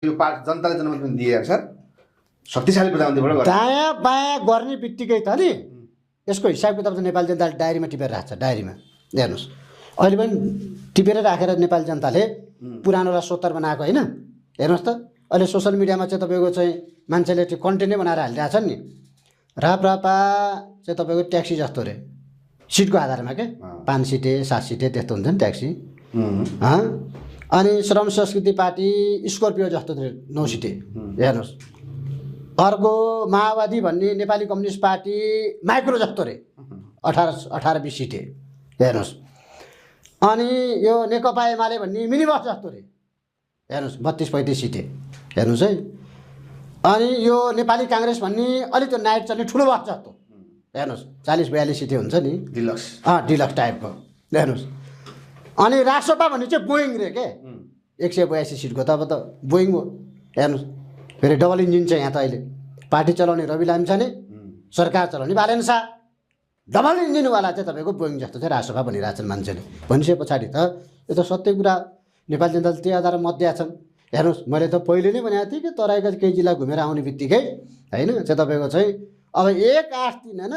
यो जनताले जनमत दिए अनुसार शक्तिशाली प्रधानमन्त्रीबाट दायाँ बायाँ गर्ने बित्तिकै त नि यसको हिसाब किताब त नेपाली जनताले डायरीमा टिपेर राख्छ। डायरीमा हेर्नुहोस्, अहिले पनि टिपेर राखेर नेपाली जनताले पुरानोलाई 70 बनाएको होइन। हेर्नुहोस् त अहिले सोसियल मिडियामा चाहिँ तपाईँको चाहिँ मान्छेले त्यो कन्टेन्टै बनाएर हालिरहेछन् नि। राप्रपा चाहिँ तपाईँको ट्याक्सी जस्तो रे, सिटको आधारमा के 5 सिटे 7 सिटे त्यस्तो हुन्छ नि ट्याक्सी। अनि श्रम संस्कृति पार्टी स्कर्पियो जस्तो रे 9 सिटे। हेर्नुहोस्, अर्को माओवादी भन्ने नेपाली कम्युनिस्ट पार्टी माइक्रो जस्तो रे 18-20 सिटे। हेर्नुहोस्, अनि यो नेकपा एमाले भन्ने मिनी बस जस्तो रे, हेर्नुहोस् 32-35 सिटे। हेर्नुहोस् है। अनि यो नेपाली काङ्ग्रेस भन्ने अलिक त्यो नाइट चल्ने ठुलो बस जस्तो, हेर्नुहोस् 40-42 सिटे हुन्छ नि, डिलक्स डिलक्स टाइपको। हेर्नुहोस्, अनि रासोपा भन्ने चाहिँ बोइङ रे के 182 सिटको त अब त बोइङ हो। हेर्नुहोस्, फेरि डबल इन्जिन चाहिँ यहाँ त अहिले पार्टी चलाउने रवि लामिछाने, सरकार चलाउने बालेन शाह। डबल इन्जिनवाला चाहिँ तपाईँको बोइङ जस्तो चाहिँ रासोपा भनिरहेछन् मान्छेले। भनिसके पछाडि त यो त सत्य कुरा, नेपाली जनताले त्यही आधारमा मत दिएका छन्। हेर्नुहोस्, मैले त पहिले नै भनेको थिएँ कि तराईका केही जिल्ला घुमेर आउने बित्तिकै होइन चाहिँ तपाईँको चाहिँ अब 1-8 दिन होइन